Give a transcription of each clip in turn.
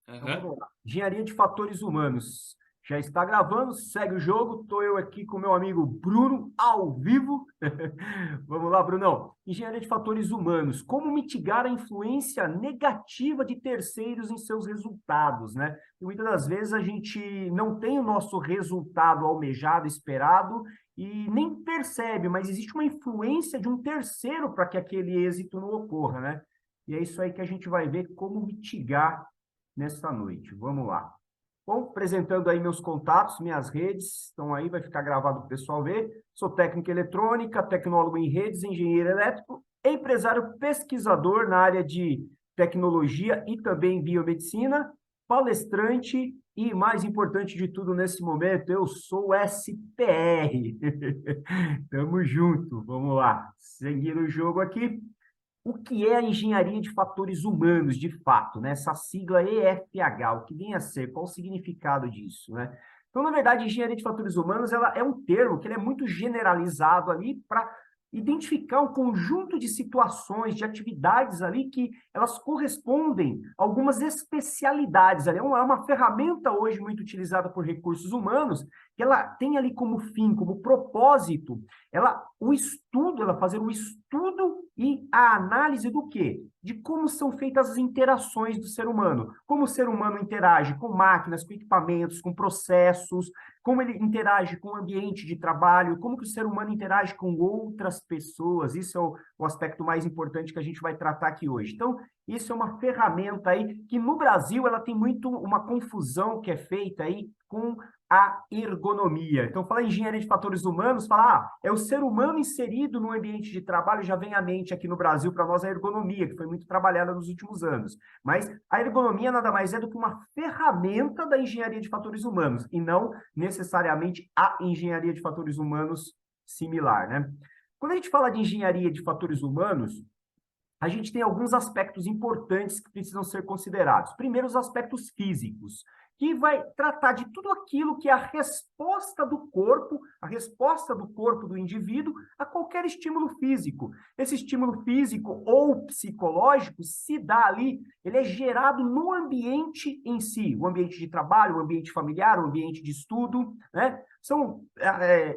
Então Aham. vamos lá. Engenharia de fatores humanos. Já está gravando, segue o jogo. Estou eu aqui com meu amigo Bruno, ao vivo. Vamos lá, Brunão. Engenharia de fatores humanos. Como mitigar a influência negativa de terceiros em seus resultados, né? E muitas das vezes a gente não tem o nosso resultado almejado, esperado, e nem percebe, mas existe uma influência de um terceiro para que aquele êxito não ocorra, né? E é isso aí que a gente vai ver como mitigar nesta noite. Vamos lá. Bom, apresentando aí meus contatos, minhas redes, estão aí, vai ficar gravado para o pessoal ver. Sou técnico em eletrônica, tecnólogo em redes, engenheiro elétrico, empresário pesquisador na área de tecnologia e também biomedicina, palestrante e, mais importante de tudo nesse momento, eu sou SPR. Tamo junto, vamos lá. Seguindo o jogo aqui. O que é a engenharia de fatores humanos, de fato, né? Essa sigla EFH, o que vem a ser? Qual o significado disso, né? Então, na verdade, engenharia de fatores humanos, ela é um termo que ele é muito generalizado ali para identificar um conjunto de situações, de atividades ali que elas correspondem a algumas especialidades ali. É uma ferramenta hoje muito utilizada por recursos humanos, que ela tem ali como fim, como propósito, ela fazer o estudo e a análise do quê? De como são feitas as interações do ser humano. Como o ser humano interage com máquinas, com equipamentos, com processos, como ele interage com o ambiente de trabalho, como que o ser humano interage com outras pessoas. Isso é o aspecto mais importante que a gente vai tratar aqui hoje. Então, isso é uma ferramenta aí que no Brasil ela tem muito uma confusão que é feita aí com a ergonomia. Então, falar em engenharia de fatores humanos, falar, é o ser humano inserido no ambiente de trabalho, já vem à mente aqui no Brasil para nós a ergonomia, que foi muito trabalhada nos últimos anos. Mas a ergonomia nada mais é do que uma ferramenta da engenharia de fatores humanos, e não necessariamente a engenharia de fatores humanos similar, né? Quando a gente fala de engenharia de fatores humanos, a gente tem alguns aspectos importantes que precisam ser considerados. Primeiro, os aspectos físicos, que vai tratar de tudo aquilo que é a resposta do corpo do indivíduo a qualquer estímulo físico. Esse estímulo físico ou psicológico se dá ali, ele é gerado no ambiente em si, o ambiente de trabalho, o ambiente familiar, o ambiente de estudo, né? São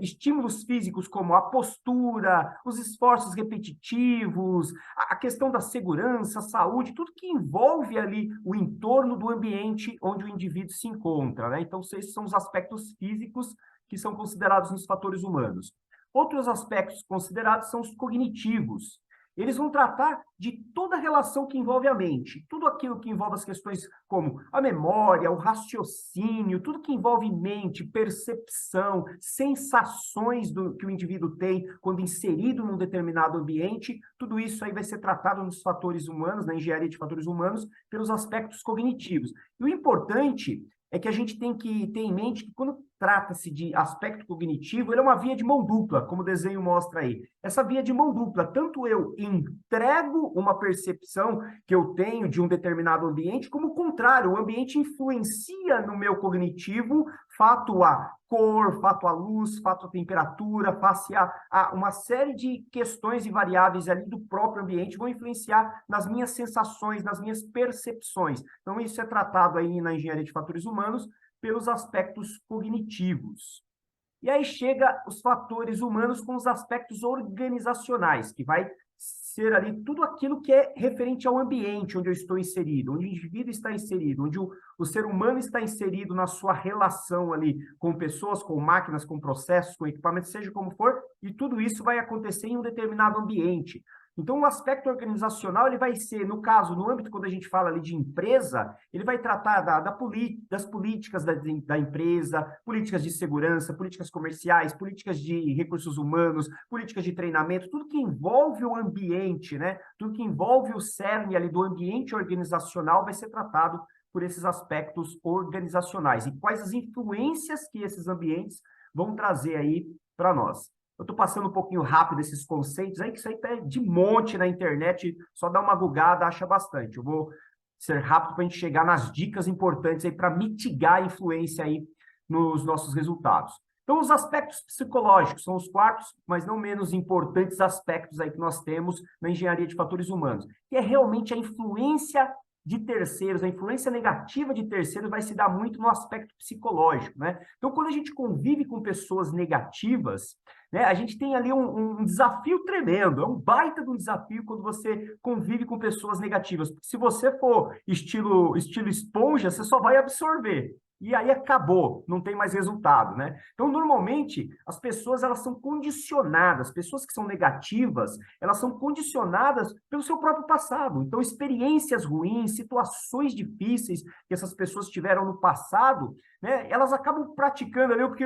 estímulos físicos como a postura, os esforços repetitivos, a questão da segurança, saúde, tudo que envolve ali o entorno do ambiente onde o indivíduo se encontra, né? Então, esses são os aspectos físicos que são considerados nos fatores humanos. Outros aspectos considerados são os cognitivos. Eles vão tratar de toda a relação que envolve a mente, tudo aquilo que envolve as questões como a memória, o raciocínio, tudo que envolve mente, percepção, sensações que o indivíduo tem quando inserido num determinado ambiente, tudo isso aí vai ser tratado nos fatores humanos, na engenharia de fatores humanos, pelos aspectos cognitivos. E o importante é que a gente tem que ter em mente que quando trata-se de aspecto cognitivo, ele é uma via de mão dupla, como o desenho mostra aí. Essa via de mão dupla, tanto eu entrego uma percepção que eu tenho de um determinado ambiente, como o contrário, o ambiente influencia no meu cognitivo, fato a cor, fato a luz, fato a temperatura, face a uma série de questões e variáveis ali do próprio ambiente vão influenciar nas minhas sensações, nas minhas percepções. Então, isso é tratado aí na engenharia de fatores humanos pelos aspectos cognitivos. E aí chega os fatores humanos com os aspectos organizacionais, que vai ser ali tudo aquilo que é referente ao ambiente onde eu estou inserido, onde o indivíduo está inserido, onde o ser humano está inserido na sua relação ali com pessoas, com máquinas, com processos, com equipamentos, seja como for, e tudo isso vai acontecer em um determinado ambiente. Então, o aspecto organizacional, ele vai ser, no caso, no âmbito, quando a gente fala ali de empresa, ele vai tratar das políticas da empresa, políticas de segurança, políticas comerciais, políticas de recursos humanos, políticas de treinamento, tudo que envolve o ambiente, né? Tudo que envolve o cerne ali do ambiente organizacional vai ser tratado por esses aspectos organizacionais. E quais as influências que esses ambientes vão trazer aí para nós. Eu estou passando um pouquinho rápido esses conceitos aí, que isso aí tá de monte na internet, só dá uma googada, acha bastante. Eu vou ser rápido para a gente chegar nas dicas importantes aí para mitigar a influência aí nos nossos resultados. Então, os aspectos psicológicos são os quartos, mas não menos importantes aspectos aí que nós temos na engenharia de fatores humanos, que é realmente a influência de terceiros, a influência negativa de terceiros vai se dar muito no aspecto psicológico, né? Então, quando a gente convive com pessoas negativas, né, a gente tem ali um desafio tremendo, é um baita de um desafio quando você convive com pessoas negativas, porque se você for estilo esponja, você só vai absorver. E aí acabou, não tem mais resultado, né? Então, normalmente, as pessoas elas são condicionadas, pessoas que são negativas, elas são condicionadas pelo seu próprio passado. Então, experiências ruins, situações difíceis que essas pessoas tiveram no passado, né? Elas acabam praticando ali, porque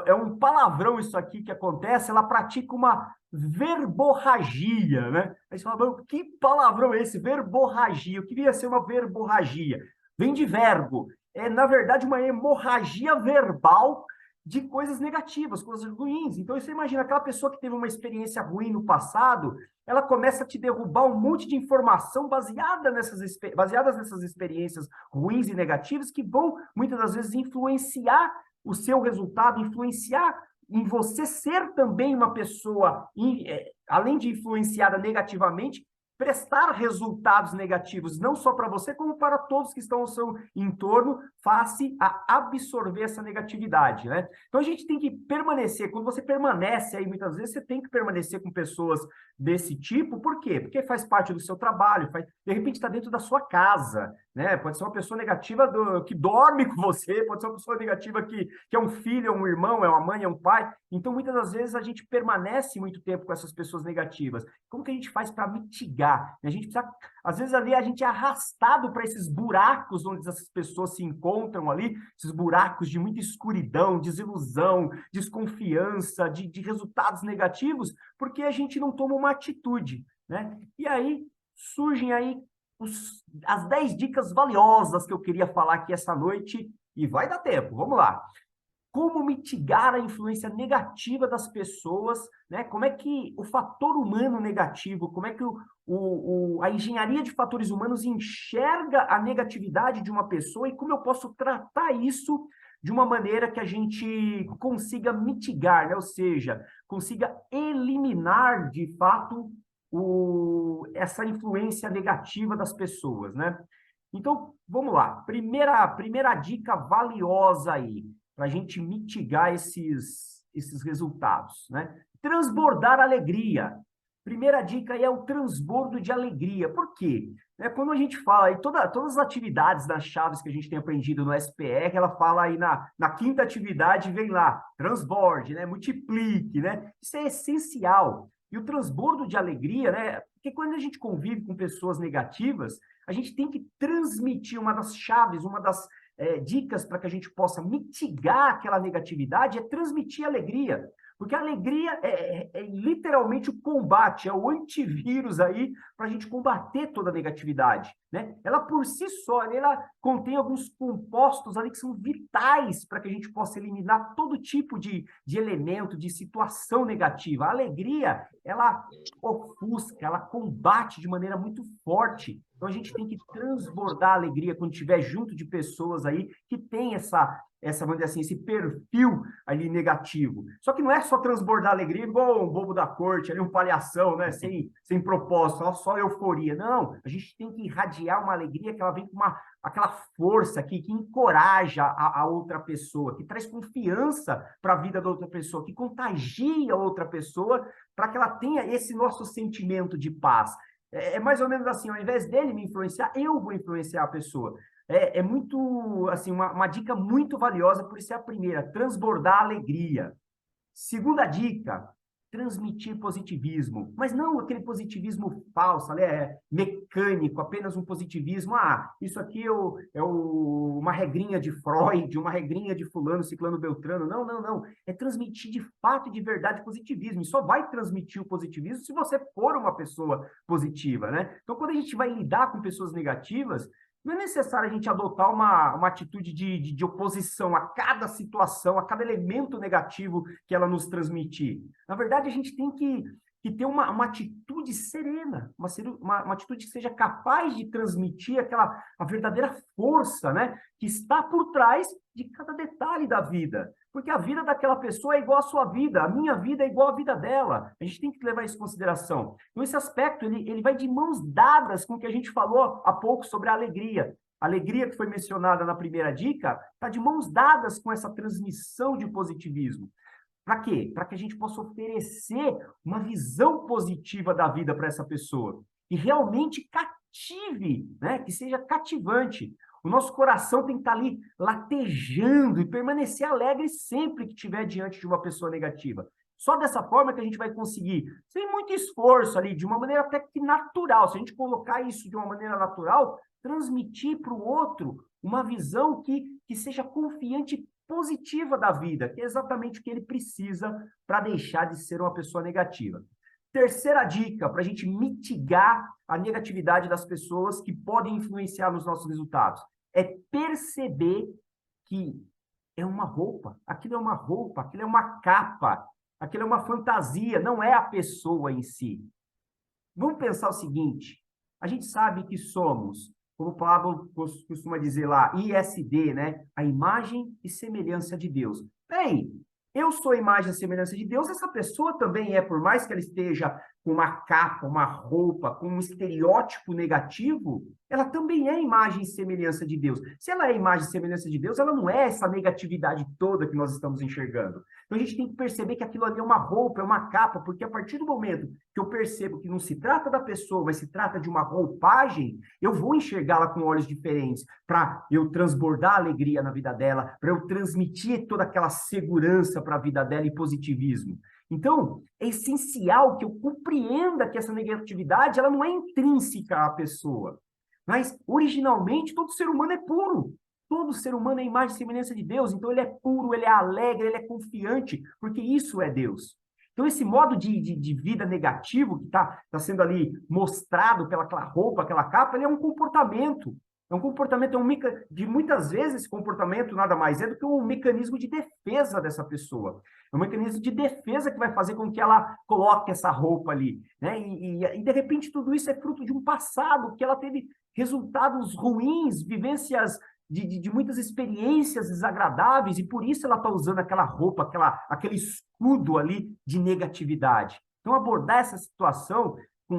é um palavrão isso aqui que acontece, ela pratica uma verborragia, né? Aí você fala, que palavrão é esse? Verborragia. O que devia ser uma verborragia? Vem de verbo. É, na verdade, uma hemorragia verbal de coisas negativas, coisas ruins. Então, você imagina, aquela pessoa que teve uma experiência ruim no passado, ela começa a te derrubar um monte de informação baseadas nessas experiências ruins e negativas que vão, muitas das vezes, influenciar o seu resultado, influenciar em você ser também uma pessoa, além de influenciada negativamente, prestar resultados negativos, não só para você, como para todos que estão ao seu entorno, face a absorver essa negatividade, né? Então, a gente tem que permanecer, quando você permanece aí, muitas vezes, você tem que permanecer com pessoas desse tipo, por quê? Porque faz parte do seu trabalho, de repente está dentro da sua casa, né? Pode ser uma pessoa negativa que dorme com você, pode ser uma pessoa negativa que é um filho, é um irmão, é uma mãe, é um pai. Então, muitas das vezes, a gente permanece muito tempo com essas pessoas negativas. Como que a gente faz para mitigar? A gente precisa, às vezes, ali a gente é arrastado para esses buracos onde essas pessoas se encontram ali, esses buracos de muita escuridão, desilusão, desconfiança, de resultados negativos, porque a gente não toma uma atitude, né? E aí surgem aí as 10 dicas valiosas que eu queria falar aqui essa noite, e vai dar tempo, vamos lá. Como mitigar a influência negativa das pessoas, né? Como é que o fator humano negativo, como é que a engenharia de fatores humanos enxerga a negatividade de uma pessoa e como eu posso tratar isso de uma maneira que a gente consiga mitigar, né? Ou seja, consiga eliminar, de fato, essa influência negativa das pessoas, né? Então, vamos lá. Primeira dica valiosa aí, para a gente mitigar esses resultados, né? Transbordar alegria. Primeira dica aí é o transbordo de alegria. Por quê? Quando a gente fala aí, todas as atividades das chaves que a gente tem aprendido no SPR, ela fala aí na quinta atividade, vem lá, transborde, né? Multiplique, né? Isso é essencial. E o transbordo de alegria, né? Porque quando a gente convive com pessoas negativas, a gente tem que transmitir uma das chaves, uma das dicas para que a gente possa mitigar aquela negatividade, é transmitir alegria. Porque a alegria é literalmente o combate, é o antivírus aí para a gente combater toda a negatividade, né? Ela por si só, ela contém alguns compostos ali que são vitais para que a gente possa eliminar todo tipo de elemento, de situação negativa. A alegria, ela ofusca, ela combate de maneira muito forte. Então, a gente tem que transbordar a alegria quando estiver junto de pessoas aí que têm vamos dizer assim, esse perfil ali negativo. Só que não é só transbordar alegria igual um bobo da corte, ali um palhação, né? Sem propósito, só euforia. Não, a gente tem que irradiar uma alegria que ela vem com aquela força que encoraja a outra pessoa, que traz confiança para a vida da outra pessoa, que contagia a outra pessoa para que ela tenha esse nosso sentimento de paz. É mais ou menos assim, ao invés dele me influenciar, eu vou influenciar a pessoa. É muito, assim, uma dica muito valiosa, por isso é a primeira, transbordar alegria. Segunda dica, transmitir positivismo, mas não aquele positivismo falso, né? Mecânico, apenas um positivismo. Isso aqui uma regrinha de Freud, uma regrinha de fulano, ciclano, beltrano. Não, não, não. É transmitir de fato e de verdade positivismo. E só vai transmitir o positivismo se você for uma pessoa positiva, né? Então, quando a gente vai lidar com pessoas negativas, não é necessário a gente adotar uma atitude de oposição a cada situação, a cada elemento negativo que ela nos transmitir. Na verdade, a gente tem que ter uma atitude serena, uma atitude que seja capaz de transmitir a verdadeira força, né, que está por trás de cada detalhe da vida. Porque a vida daquela pessoa é igual à sua vida, a minha vida é igual à vida dela. A gente tem que levar isso em consideração. Então, esse aspecto, ele vai de mãos dadas com o que a gente falou há pouco sobre a alegria. A alegria que foi mencionada na primeira dica está de mãos dadas com essa transmissão de positivismo. Para quê? Para que a gente possa oferecer uma visão positiva da vida para essa pessoa. E realmente cative, né? Que seja cativante. O nosso coração tem que estar ali latejando e permanecer alegre sempre que estiver diante de uma pessoa negativa. Só dessa forma que a gente vai conseguir, sem muito esforço ali, de uma maneira até que natural, se a gente colocar isso de uma maneira natural, transmitir para o outro uma visão que seja confiante e positiva da vida, que é exatamente o que ele precisa para deixar de ser uma pessoa negativa. Terceira dica, para a gente mitigar a negatividade das pessoas que podem influenciar nos nossos resultados, é perceber que é uma roupa, aquilo é uma capa, aquilo é uma fantasia, não é a pessoa em si. Vamos pensar o seguinte, a gente sabe que somos, como o Pablo costuma dizer lá, ISD, né? A imagem e semelhança de Deus. Bem, eu sou a imagem e semelhança de Deus, essa pessoa também é, por mais que ela esteja com uma capa, uma roupa, com um estereótipo negativo, ela também é imagem e semelhança de Deus. Se ela é imagem e semelhança de Deus, ela não é essa negatividade toda que nós estamos enxergando. Então a gente tem que perceber que aquilo ali é uma roupa, é uma capa, porque a partir do momento que eu percebo que não se trata da pessoa, mas se trata de uma roupagem, eu vou enxergá-la com olhos diferentes, para eu transbordar alegria na vida dela, para eu transmitir toda aquela segurança para a vida dela e positivismo. Então, é essencial que eu compreenda que essa negatividade ela não é intrínseca à pessoa. Mas, originalmente, todo ser humano é puro. Todo ser humano é imagem e semelhança de Deus. Então, ele é puro, ele é alegre, ele é confiante, porque isso é Deus. Então, esse modo de vida negativo que está sendo ali mostrado pelaquela roupa, aquela capa, ele é um comportamento. É um comportamento, de muitas vezes esse comportamento nada mais é do que um mecanismo de defesa dessa pessoa. É um mecanismo de defesa que vai fazer com que ela coloque essa roupa ali, né? E de repente tudo isso é fruto de um passado que ela teve resultados ruins, vivências de muitas experiências desagradáveis e por isso ela está usando aquela roupa, aquele escudo ali de negatividade. Então abordar essa situação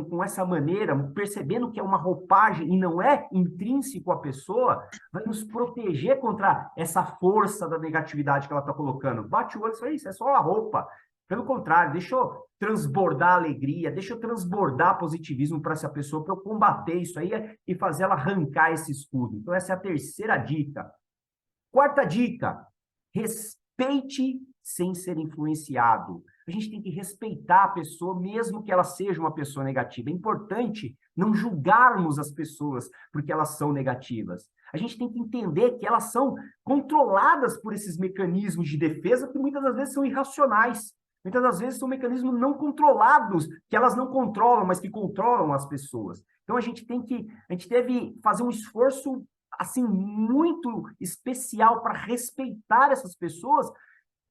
com essa maneira, percebendo que é uma roupagem e não é intrínseco à pessoa, vai nos proteger contra essa força da negatividade que ela está colocando. Bate o olho, isso é só uma roupa. Pelo contrário, deixa eu transbordar alegria, deixa eu transbordar positivismo para essa pessoa, para eu combater isso aí e fazer ela arrancar esse escudo. Então, essa é a terceira dica. Quarta dica, respeite sem ser influenciado. A gente tem que respeitar a pessoa, mesmo que ela seja uma pessoa negativa. É importante não julgarmos as pessoas porque elas são negativas. A gente tem que entender que elas são controladas por esses mecanismos de defesa que muitas das vezes são irracionais. Muitas das vezes são mecanismos não controlados, que elas não controlam, mas que controlam as pessoas. Então a gente deve fazer um esforço assim muito especial para respeitar essas pessoas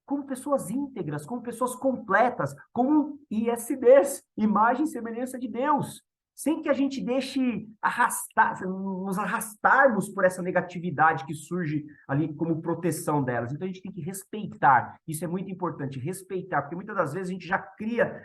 como pessoas íntegras, como pessoas completas, como ISDs, imagem e semelhança de Deus, sem que a gente deixe nos arrastarmos por essa negatividade que surge ali como proteção delas. Então a gente tem que respeitar, isso é muito importante, respeitar, porque muitas das vezes a gente já cria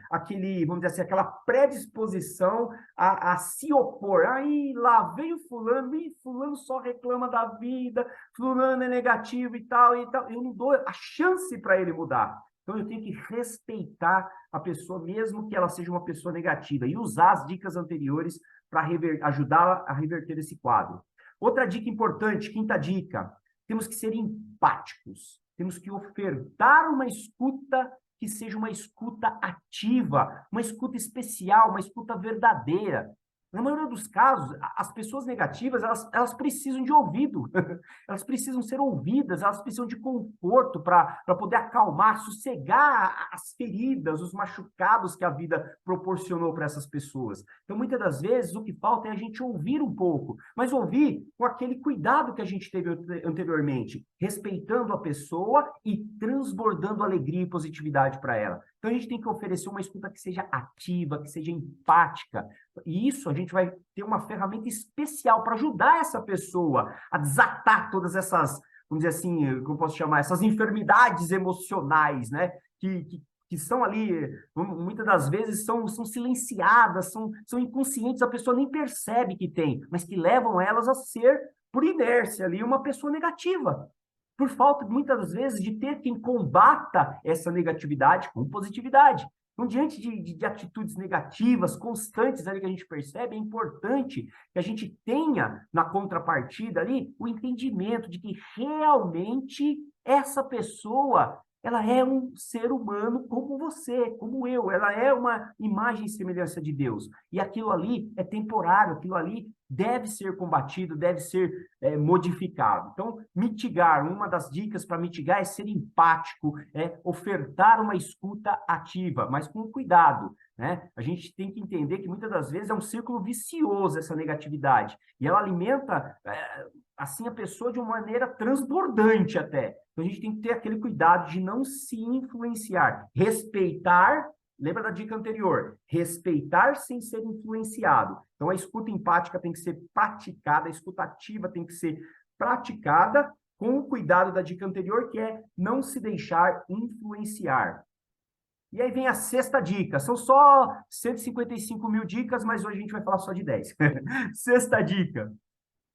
vamos dizer assim, aquela predisposição a se opor. Aí lá veio fulano, e fulano só reclama da vida, fulano é negativo e tal, eu não dou a chance para ele mudar. Então, eu tenho que respeitar a pessoa, mesmo que ela seja uma pessoa negativa, e usar as dicas anteriores para ajudá-la a reverter esse quadro. Outra dica importante, quinta dica, temos que ser empáticos. Temos que ofertar uma escuta que seja uma escuta ativa, uma escuta especial, uma escuta verdadeira. Na maioria dos casos, as pessoas negativas, elas precisam de ouvido, elas precisam ser ouvidas, elas precisam de conforto para poder acalmar, sossegar as feridas, os machucados que a vida proporcionou para essas pessoas. Então, muitas das vezes, o que falta é a gente ouvir um pouco, mas ouvir com aquele cuidado que a gente teve anteriormente, respeitando a pessoa e transbordando alegria e positividade para ela. Então, a gente tem que oferecer uma escuta que seja ativa, que seja empática. E isso a gente vai ter uma ferramenta especial para ajudar essa pessoa a desatar todas essas vamos dizer assim, como eu posso chamar, essas enfermidades emocionais, né? Que são ali, muitas das vezes são silenciadas, são inconscientes, a pessoa nem percebe que tem, mas que levam elas a ser, por inércia ali, uma pessoa negativa. Por falta, muitas das vezes, de ter quem combata essa negatividade com positividade. Então, diante de atitudes negativas, constantes ali que a gente percebe, é importante que a gente tenha na contrapartida ali o entendimento de que realmente essa pessoa, ela é um ser humano como você, como eu, ela é uma imagem e semelhança de Deus. E aquilo ali é temporário, aquilo ali deve ser combatido, deve ser modificado. Então, mitigar, uma das dicas para mitigar é ser empático, é ofertar uma escuta ativa, mas com cuidado, né? A gente tem que entender que muitas das vezes é um círculo vicioso essa negatividade, e ela alimenta assim a pessoa de uma maneira transbordante até. Então, a gente tem que ter aquele cuidado de não se influenciar, respeitar. Lembra da dica anterior? Respeitar sem ser influenciado. Então, a escuta empática tem que ser praticada, a escuta ativa tem que ser praticada com o cuidado da dica anterior, que é não se deixar influenciar. E aí vem a sexta dica. São só 155 mil dicas, mas hoje a gente vai falar só de 10. Sexta dica.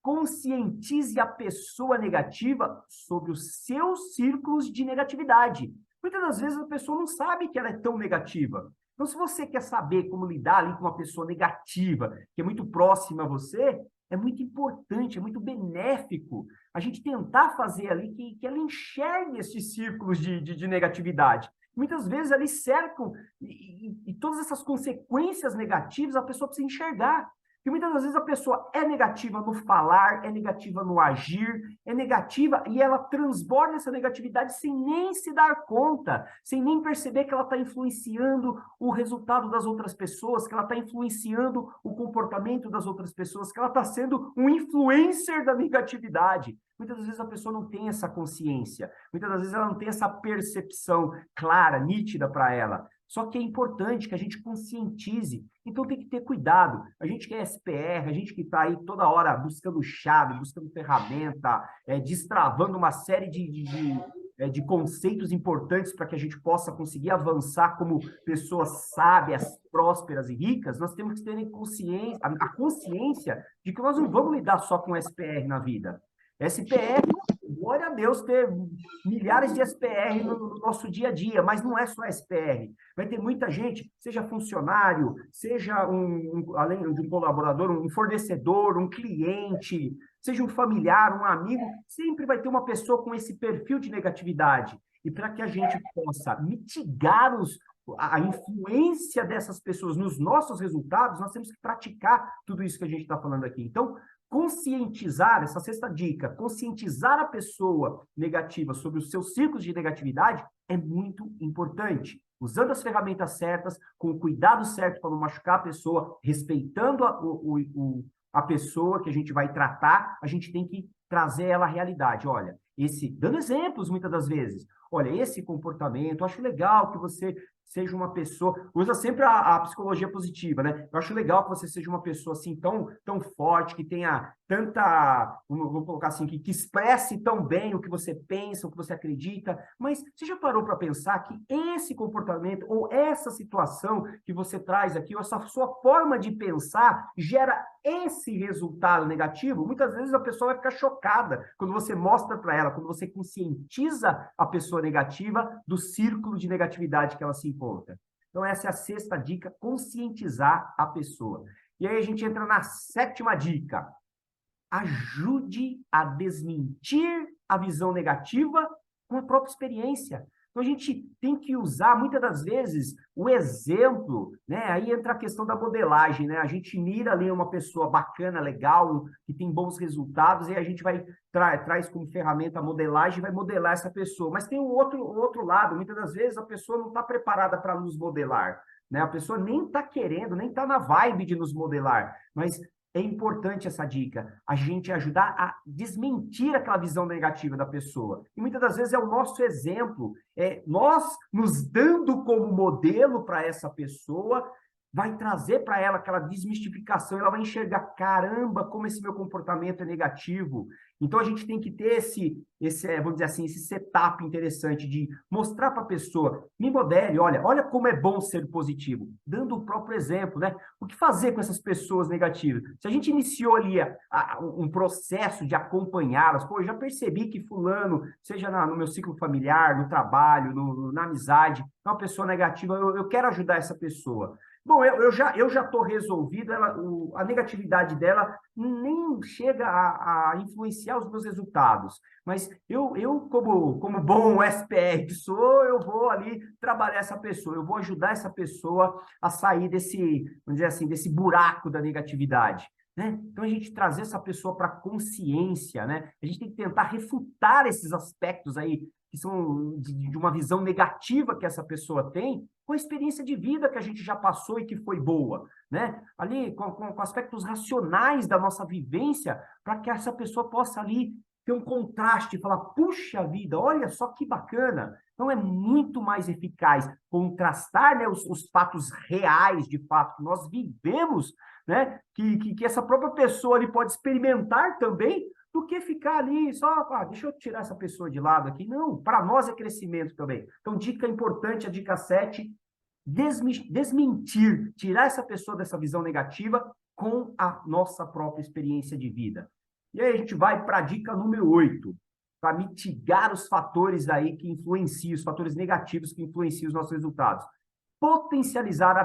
Conscientize a pessoa negativa sobre os seus círculos de negatividade. Muitas das vezes a pessoa não sabe que ela é tão negativa. Então, se você quer saber como lidar ali com uma pessoa negativa, que é muito próxima a você, é muito importante, é muito benéfico a gente tentar fazer ali que ela enxergue esses círculos de negatividade. Muitas vezes ali cercam, e todas essas consequências negativas a pessoa precisa enxergar. Porque muitas das vezes a pessoa é negativa no falar, é negativa no agir, é negativa e ela transborda essa negatividade sem nem se dar conta, sem nem perceber que ela está influenciando o resultado das outras pessoas, que ela está influenciando o comportamento das outras pessoas, que ela está sendo um influencer da negatividade. Muitas das vezes a pessoa não tem essa consciência, muitas das vezes ela não tem essa percepção clara, nítida para ela. Só que é importante que a gente conscientize. Então tem que ter cuidado. A gente que é SPR, a gente que está aí toda hora buscando chave, buscando ferramenta, destravando uma série de conceitos importantes para que a gente possa conseguir avançar como pessoas sábias, prósperas e ricas, nós temos que ter consciência, a consciência de que nós não vamos lidar só com SPR na vida. SPR, glória a Deus ter milhares de SPR no nosso dia a dia, mas não é só SPR. Vai ter muita gente, seja funcionário, seja além de um colaborador, um fornecedor, um cliente, seja um familiar, um amigo, sempre vai ter uma pessoa com esse perfil de negatividade. E para que a gente possa mitigar a influência dessas pessoas nos nossos resultados, nós temos que praticar tudo isso que a gente está falando aqui. Então, conscientizar, essa sexta dica, conscientizar a pessoa negativa sobre os seus ciclos de negatividade é muito importante. Usando as ferramentas certas, com o cuidado certo para não machucar a pessoa, respeitando a pessoa que a gente vai tratar, a gente tem que trazer ela à realidade. Olha, dando exemplos muitas das vezes. Olha, esse comportamento, acho legal que você seja uma pessoa, usa sempre a psicologia positiva, né? Eu acho legal que você seja uma pessoa assim tão forte, que tenha tanta, vou colocar assim, que expresse tão bem o que você pensa, o que você acredita, mas você já parou para pensar que esse comportamento ou essa situação que você traz aqui, ou essa sua forma de pensar gera esse resultado negativo? Muitas vezes a pessoa vai ficar chocada quando você mostra para ela, quando você conscientiza a pessoa negativa do círculo de negatividade que ela se encontra. Então, essa é a sexta dica, conscientizar a pessoa. E aí a gente entra na sétima dica. Ajude a desmentir a visão negativa com a própria experiência. Então, a gente tem que usar, muitas das vezes, o exemplo, né? Aí entra a questão da modelagem, né? A gente mira ali uma pessoa bacana, legal, que tem bons resultados, e a gente vai traz como ferramenta a modelagem e vai modelar essa pessoa. Mas tem o outro lado, muitas das vezes a pessoa não está preparada para nos modelar, né? A pessoa nem está querendo, nem está na vibe de nos modelar, mas é importante essa dica, a gente ajudar a desmentir aquela visão negativa da pessoa. E muitas das vezes é o nosso exemplo, nós nos dando como modelo para essa pessoa, vai trazer para ela aquela desmistificação, ela vai enxergar, caramba, como esse meu comportamento é negativo. Então, a gente tem que ter vamos dizer assim, esse setup interessante de mostrar para a pessoa, me modele, olha como é bom ser positivo, dando o próprio exemplo, né? O que fazer com essas pessoas negativas? Se a gente iniciou ali um processo de acompanhá-las, pô, eu já percebi que fulano, seja no meu ciclo familiar, no trabalho, na amizade, é uma pessoa negativa, eu quero ajudar essa pessoa. Bom, eu já estou resolvido, a negatividade dela nem chega a influenciar os meus resultados, mas eu como bom SPR que sou, eu vou ali trabalhar essa pessoa, eu vou ajudar essa pessoa a sair vamos dizer assim, desse buraco da negatividade. Né? Então, a gente trazer essa pessoa para a consciência, né? A gente tem que tentar refutar esses aspectos aí que são de uma visão negativa que essa pessoa tem, com a experiência de vida que a gente já passou e que foi boa, né? Ali, com aspectos racionais da nossa vivência, para que essa pessoa possa ali ter um contraste, falar, puxa vida, olha só que bacana. Então, é muito mais eficaz contrastar, né, os fatos reais, de fato, que nós vivemos, né, que essa própria pessoa ali pode experimentar também, do que ficar ali só, deixa eu tirar essa pessoa de lado aqui. Não, para nós é crescimento também. Então, dica importante, a dica 7, desmentir, tirar essa pessoa dessa visão negativa com a nossa própria experiência de vida. E aí a gente vai para a dica número 8, para mitigar os fatores aí que influenciam, os fatores negativos que influenciam os nossos resultados. Potencializar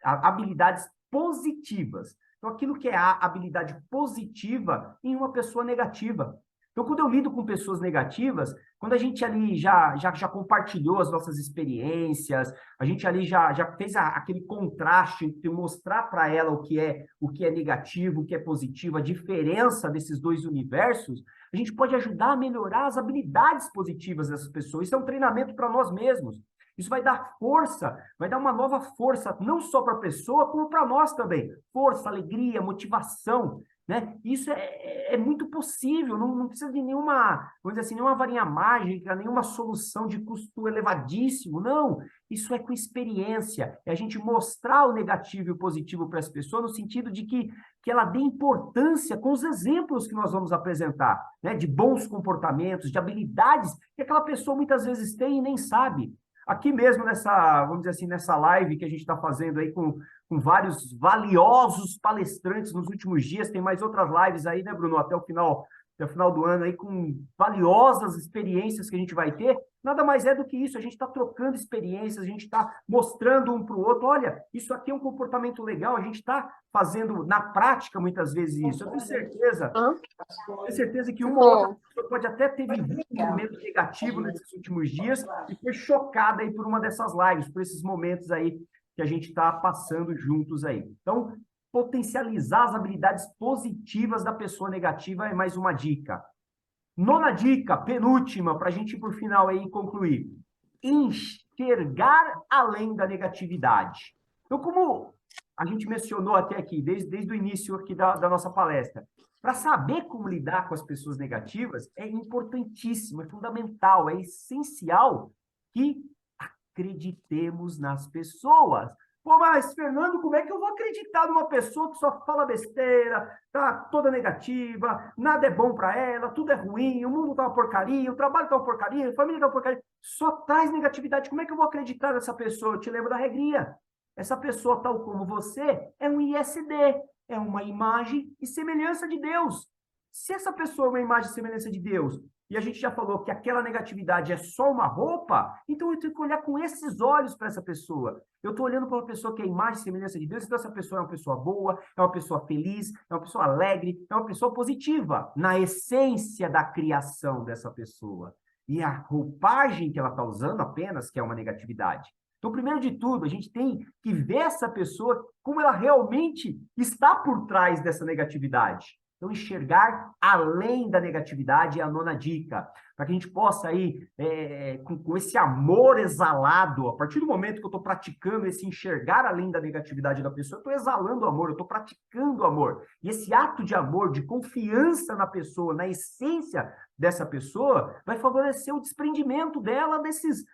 habilidades positivas. Então, aquilo que é a habilidade positiva em uma pessoa negativa. Então, quando eu lido com pessoas negativas, quando a gente ali já compartilhou as nossas experiências, a gente ali já fez aquele contraste entre mostrar para ela o que é negativo, o que é positivo, a diferença desses dois universos, a gente pode ajudar a melhorar as habilidades positivas dessas pessoas. Isso é um treinamento para nós mesmos. Isso vai dar força, vai dar uma nova força, não só para a pessoa, como para nós também. Força, alegria, motivação, né? Isso é muito possível, não precisa de nenhuma, vamos dizer assim, nenhuma varinha mágica, nenhuma solução de custo elevadíssimo, não. Isso é com experiência, é a gente mostrar o negativo e o positivo para as pessoas, no sentido de que ela dê importância com os exemplos que nós vamos apresentar, né? De bons comportamentos, de habilidades que aquela pessoa muitas vezes tem e nem sabe. Aqui mesmo vamos dizer assim, nessa live que a gente está fazendo aí com vários valiosos palestrantes nos últimos dias, tem mais outras lives aí, né, Bruno, até o final do ano aí, com valiosas experiências que a gente vai ter, nada mais é do que isso, a gente está trocando experiências, a gente está mostrando um para o outro, olha, isso aqui é um comportamento legal, a gente está fazendo na prática muitas vezes isso, eu tenho certeza que uma ou outra pessoa pode até ter vivido um momento negativo nesses últimos dias e foi chocada aí por uma dessas lives, por esses momentos aí que a gente está passando juntos aí. Então, potencializar as habilidades positivas da pessoa negativa é mais uma dica. 9ª dica, penúltima, para a gente ir para o final aí e concluir. Enxergar além da negatividade. Então, como a gente mencionou até aqui, desde o início aqui da nossa palestra, para saber como lidar com as pessoas negativas, é importantíssimo, é fundamental, é essencial que acreditemos nas pessoas. Pô, mas, Fernando, como é que eu vou acreditar numa pessoa que só fala besteira, tá toda negativa, nada é bom para ela, tudo é ruim, o mundo tá uma porcaria, o trabalho tá uma porcaria, a família tá uma porcaria, só traz negatividade. Como é que eu vou acreditar nessa pessoa? Eu te lembro da regrinha. Essa pessoa, tal como você, é um ISD, é uma imagem e semelhança de Deus. Se essa pessoa é uma imagem e semelhança de Deus, e a gente já falou que aquela negatividade é só uma roupa, então eu tenho que olhar com esses olhos para essa pessoa. Eu estou olhando para uma pessoa que é imagem e semelhança de Deus, então essa pessoa é uma pessoa boa, é uma pessoa feliz, é uma pessoa alegre, é uma pessoa positiva, na essência da criação dessa pessoa. E a roupagem que ela está usando apenas, que é uma negatividade. Então, primeiro de tudo, a gente tem que ver essa pessoa como ela realmente está por trás dessa negatividade. Então, enxergar além da negatividade é a 9ª dica, para que a gente possa aí, com esse amor exalado, a partir do momento que eu estou praticando esse enxergar além da negatividade da pessoa, eu estou exalando o amor, eu estou praticando o amor. E esse ato de amor, de confiança na pessoa, na essência dessa pessoa, vai favorecer o desprendimento dela desses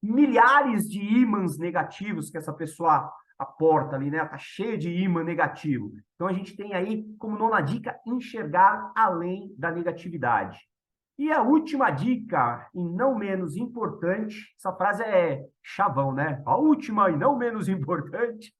milhares de ímãs negativos que essa pessoa a porta ali, né? Está cheia de ímã negativo. Então, a gente tem aí, como nona dica, enxergar além da negatividade. E a última dica, e não menos importante, essa frase é chavão, né? A última e não menos importante.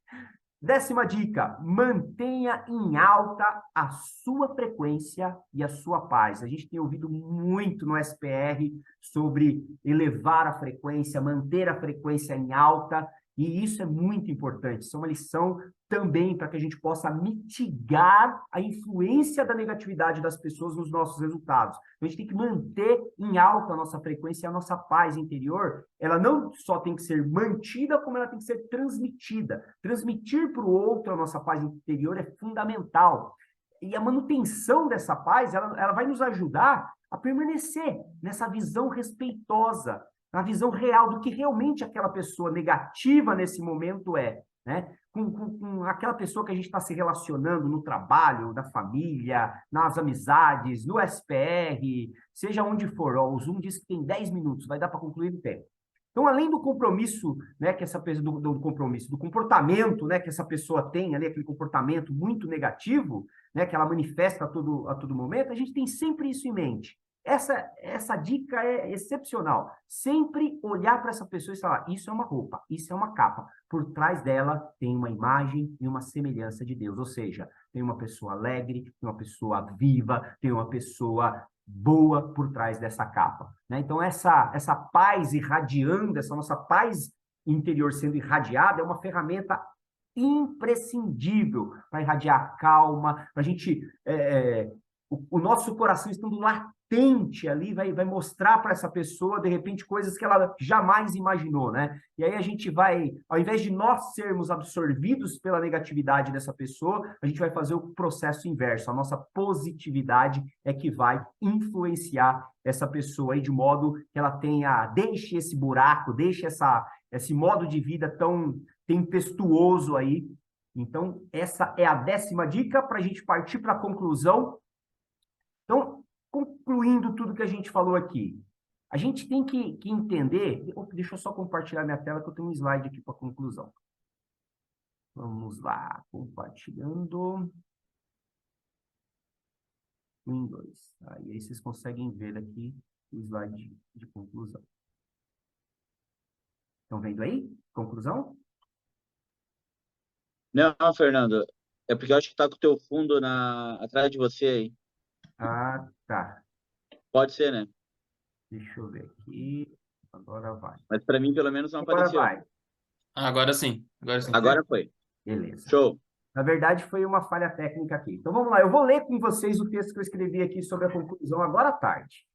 10ª dica, mantenha em alta a sua frequência e a sua paz. A gente tem ouvido muito no SPR sobre elevar a frequência, manter a frequência em alta, e isso é muito importante. Isso é uma lição também para que a gente possa mitigar a influência da negatividade das pessoas nos nossos resultados. A gente tem que manter em alta a nossa frequência e a nossa paz interior. Ela não só tem que ser mantida, como ela tem que ser transmitida. Transmitir para o outro a nossa paz interior é fundamental. E a manutenção dessa paz, ela vai nos ajudar a permanecer nessa visão respeitosa, na visão real do que realmente aquela pessoa negativa nesse momento é, né? Com aquela pessoa que a gente está se relacionando no trabalho, na família, nas amizades, no SPR, seja onde for. Ó, o Zoom diz que tem 10 minutos, vai dar para concluir no tempo. Então, além do compromisso, né, que essa pessoa, do compromisso, do comportamento, né, que essa pessoa tem ali, aquele comportamento muito negativo, né, que ela manifesta a todo momento, a gente tem sempre isso em mente. Essa dica é excepcional. Sempre olhar para essa pessoa e falar, isso é uma roupa, isso é uma capa. Por trás dela tem uma imagem e uma semelhança de Deus. Ou seja, tem uma pessoa alegre, tem uma pessoa viva, tem uma pessoa boa por trás dessa capa, né? Então, essa paz irradiando, essa nossa paz interior sendo irradiada, é uma ferramenta imprescindível para irradiar calma, para a gente... o nosso coração estando latente ali, vai mostrar para essa pessoa, de repente, coisas que ela jamais imaginou, né? E aí a gente vai, ao invés de nós sermos absorvidos pela negatividade dessa pessoa, a gente vai fazer o processo inverso. A nossa positividade é que vai influenciar essa pessoa aí de modo que ela deixe esse buraco, deixe esse modo de vida tão tempestuoso aí. Então, essa é a 10ª dica para a gente partir para a conclusão. Então, concluindo tudo que a gente falou aqui, a gente tem que entender... Deixa eu só compartilhar minha tela, que eu tenho um slide aqui para a conclusão. Vamos lá, compartilhando. 1, 2. Aí vocês conseguem ver aqui o slide de conclusão. Estão vendo aí? Conclusão? Não, Fernando, é porque eu acho que está com o teu fundo atrás de você aí. Ah, tá. Pode ser, né? Deixa eu ver aqui. Agora vai. Mas para mim, pelo menos, não Agora apareceu. vai. Agora sim. Agora sim. Agora foi. Beleza. Show. Na verdade, foi uma falha técnica aqui. Então, vamos lá. Eu vou ler com vocês o texto que eu escrevi aqui sobre a conclusão agora à tarde.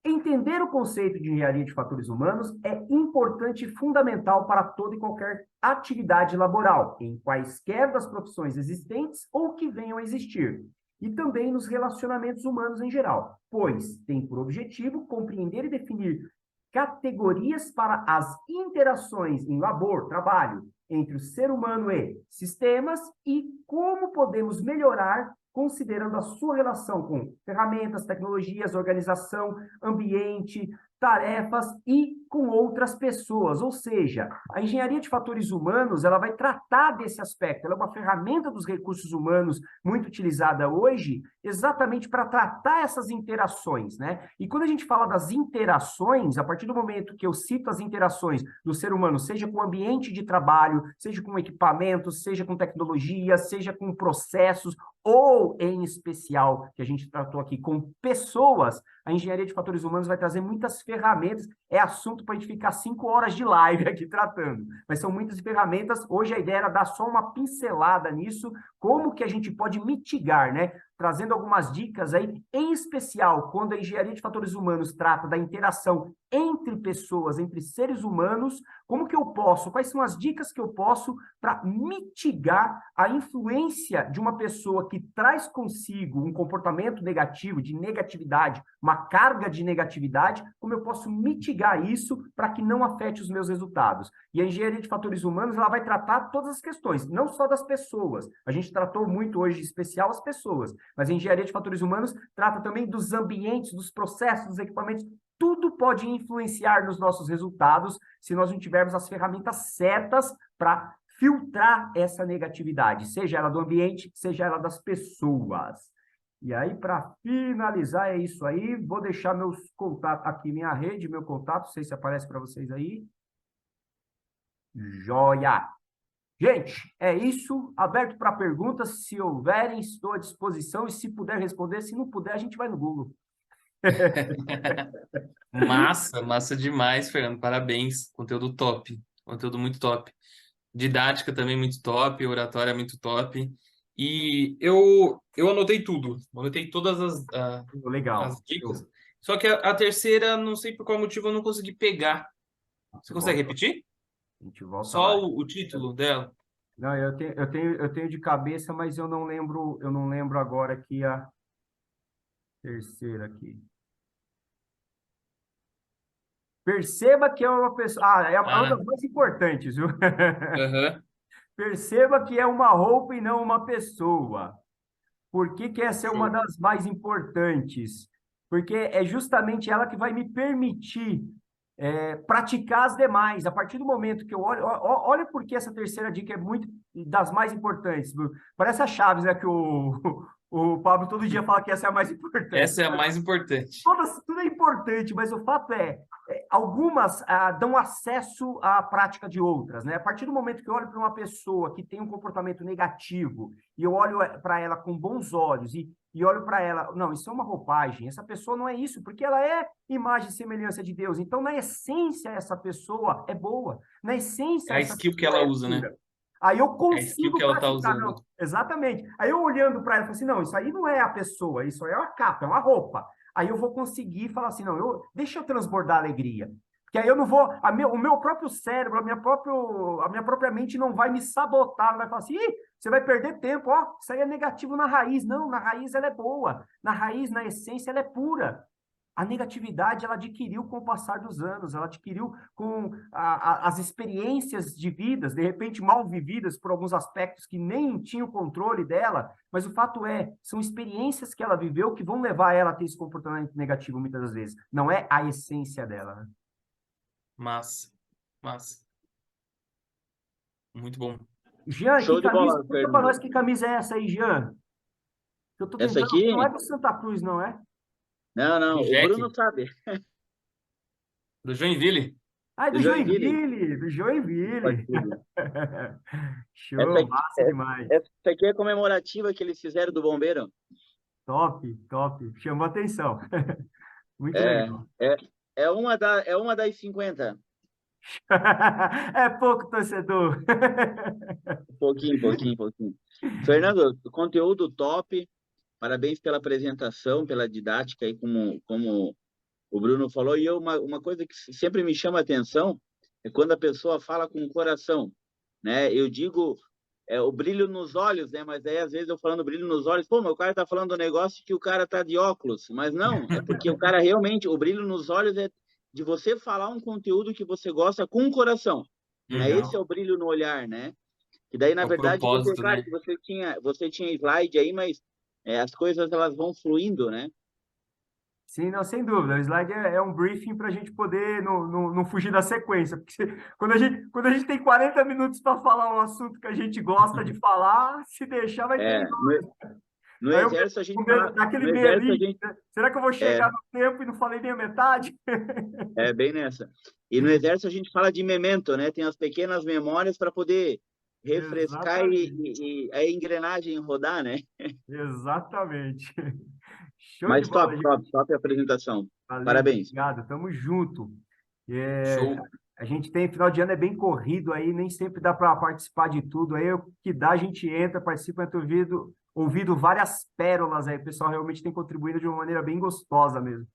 Entender o conceito de engenharia de fatores humanos é importante e fundamental para toda e qualquer atividade laboral, em quaisquer das profissões existentes ou que venham a existir, e também nos relacionamentos humanos em geral, pois tem por objetivo compreender e definir categorias para as interações em labor, trabalho, entre o ser humano e sistemas e como podemos melhorar considerando a sua relação com ferramentas, tecnologias, organização, ambiente, tarefas e com outras pessoas. Ou seja, a engenharia de fatores humanos, ela vai tratar desse aspecto. Ela é uma ferramenta dos recursos humanos muito utilizada hoje, exatamente para tratar essas interações, né? E quando a gente fala das interações, a partir do momento que eu cito as interações do ser humano, seja com o ambiente de trabalho, seja com equipamentos, seja com tecnologia, seja com processos, ou, em especial, que a gente tratou aqui, com pessoas, a engenharia de fatores humanos vai trazer muitas ferramentas. É assunto para a gente ficar 5 horas de live aqui tratando. Mas são muitas ferramentas. Hoje a ideia era dar só uma pincelada nisso, como que a gente pode mitigar, né? Trazendo algumas dicas aí, em especial, quando a engenharia de fatores humanos trata da interação entre pessoas, entre seres humanos, como que eu posso, quais são as dicas que eu posso para mitigar a influência de uma pessoa que traz consigo um comportamento negativo, de negatividade, uma carga de negatividade, como eu posso mitigar isso para que não afete os meus resultados. E a engenharia de fatores humanos, ela vai tratar todas as questões, não só das pessoas. A gente tratou muito hoje, em especial, as pessoas, mas a engenharia de fatores humanos trata também dos ambientes, dos processos, dos equipamentos. Tudo pode influenciar nos nossos resultados se nós não tivermos as ferramentas certas para filtrar essa negatividade, seja ela do ambiente, seja ela das pessoas. E aí, para finalizar, é isso aí. Vou deixar meus contatos aqui, minha rede, meu contato, não sei se aparece para vocês aí. Joia! Gente, é isso. Aberto para perguntas. Se houverem, estou à disposição. E se puder responder, se não puder, a gente vai no Google. Massa demais, Fernando. Parabéns. Conteúdo top. Conteúdo muito top. Didática também muito top, oratória muito top. E eu anotei tudo. Anotei todas Legal. as dicas. Só que a terceira, não sei por qual motivo, eu não consegui pegar. Você consegue repetir? A gente volta Só lá. o título dela? Não, eu tenho de cabeça, mas eu não lembro agora aqui a terceira aqui. Perceba que é uma pessoa. É uma das mais importantes, viu? Aham. Perceba que é uma roupa e não uma pessoa. Por que que essa é uma das mais importantes? Porque é justamente ela que vai me permitir praticar as demais. A partir do momento que eu olho, olha porque essa terceira dica é muito das mais importantes. Parece a Chaves, né? Que o Pablo todo dia fala que essa é a mais importante. Essa é a mais importante. Tudo é importante, mas o fato algumas dão acesso à prática de outras, né? A partir do momento que eu olho para uma pessoa que tem um comportamento negativo e eu olho para ela com bons olhos e olho para ela, não, isso é uma roupagem, essa pessoa não é isso, porque ela é imagem e semelhança de Deus. Então, na essência, essa pessoa é boa. Na essência, É a essa skill que pessoa ela é usa, né? pura. Aí eu É a skill consigo que ela tá praticar, usando. não. Exatamente. Aí eu olhando para ela, eu falo assim, não, isso aí não é a pessoa, isso aí é uma capa, é uma roupa. Aí eu vou conseguir falar assim, não, deixa eu transbordar alegria. Porque aí eu não vou, o meu próprio cérebro, a minha própria mente não vai me sabotar, não vai falar assim, você vai perder tempo, isso aí é negativo na raiz. Não, na raiz ela é boa, na raiz, na essência, ela é pura. A negatividade, ela adquiriu com o passar dos anos, ela adquiriu com as experiências de vidas, de repente mal vividas por alguns aspectos que nem tinham controle dela, mas o fato são experiências que ela viveu que vão levar ela a ter esse comportamento negativo muitas das vezes. Não é a essência dela, né? Massa. Muito bom. Jean, Show de bola, conta pra nós que camisa é essa aí, Jean? Eu tô Essa tentando, aqui? não é do Santa Cruz, não é? Não, o Jack? Bruno sabe. Do Joinville? Ah, é do Do Joinville. Joinville, do Pode Joinville. ser. Show, massa demais. Essa aqui é comemorativa que eles fizeram do bombeiro. Top. Chamou atenção. Muito É, legal. é uma das 50. É pouco, torcedor. Pouquinho. Fernando, conteúdo top. Parabéns pela apresentação, pela didática aí, como o Bruno falou. E uma coisa que sempre me chama a atenção é quando a pessoa fala com o coração, né? Eu digo o brilho nos olhos, né? Mas aí às vezes eu falando brilho nos olhos, pô, mas o cara tá falando um negócio que o cara tá de óculos. Mas não, é porque o cara realmente, o brilho nos olhos é de você falar um conteúdo que você gosta com o coração. Né? Esse é o brilho no olhar, né? E daí, na É o verdade, propósito, claro né? que você tinha slide aí, mas as coisas elas vão fluindo, né? Sim, não, sem dúvida. O slide é um briefing para a gente poder não fugir da sequência. Porque quando a gente tem 40 minutos para falar um assunto que a gente gosta de falar, se deixar, vai ter. No Aí exército a gente daquele no medo exército a ali, gente né? Será que eu vou chegar no tempo e não falei nem a metade? bem nessa. E no exército a gente fala de memento, né? Tem as pequenas memórias para poder refrescar Exatamente. e a engrenagem rodar, né? Exatamente. Show de Mas bola, gente. top a apresentação. Valeu, Parabéns. obrigado. Tamo junto. Show. A gente tem, final de ano é bem corrido aí, nem sempre dá para participar de tudo. Aí o que dá, a gente entra, participa, entra ouvido várias pérolas aí. O pessoal realmente tem contribuído de uma maneira bem gostosa mesmo.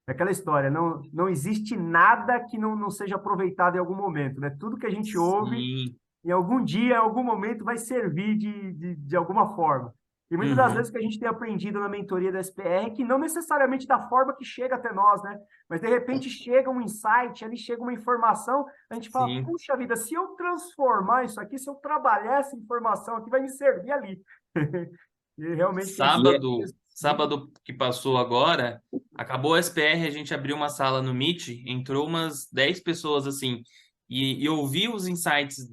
É aquela história, não existe nada que não seja aproveitado em algum momento, né? Tudo que a gente ouve, Sim. em algum dia, em algum momento, vai servir de alguma forma. E muitas das vezes que a gente tem aprendido na mentoria da SPR, que não necessariamente da forma que chega até nós, né? Mas de repente chega um insight, ali chega uma informação, a gente fala, Sim. puxa vida, se eu transformar isso aqui, se eu trabalhar essa informação aqui, vai me servir ali. E realmente Sábado que passou agora, acabou a SPR, a gente abriu uma sala no Meet, entrou umas 10 pessoas assim, e ouvir os insights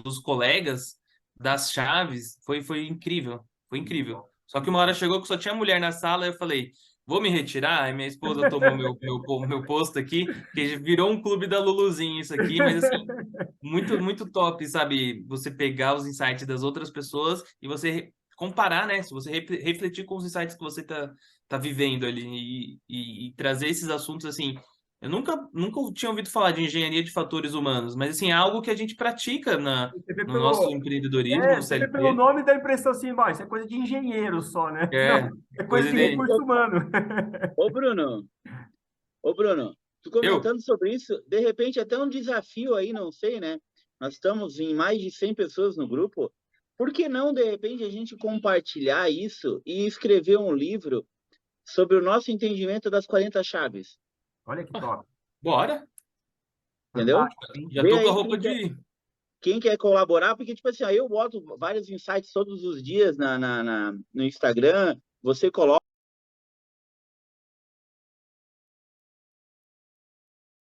dos colegas, das chaves, foi incrível, foi incrível. Só que uma hora chegou que só tinha mulher na sala, eu falei, vou me retirar, aí minha esposa tomou meu posto aqui, que virou um clube da Luluzinha isso aqui, mas assim, muito, muito top, sabe? Você pegar os insights das outras pessoas e você comparar, né? Se você refletir com os insights que você tá vivendo ali e trazer esses assuntos assim. Eu nunca tinha ouvido falar de engenharia de fatores humanos, mas assim, é algo que a gente pratica Você vê no nosso pelo, empreendedorismo, no você vê pelo CLT. nome da impressão assim, "Bom, isso é coisa de engenheiro só, né? Não, É, é coisa coisa de de. recurso humano. Ô, Bruno, ô, Bruno, tu Eu? comentando sobre isso, de repente até um desafio aí, não sei, né? Nós estamos em mais de 100 pessoas no grupo. Por que não, de repente, a gente compartilhar isso e escrever um livro sobre o nosso entendimento das 40 chaves? Olha que top. Bora? Entendeu? Fantástico, hein? Já Vê tô com a aí roupa de. quem quer colaborar, porque, tipo assim, ó, eu boto vários insights todos os dias no Instagram, você coloca.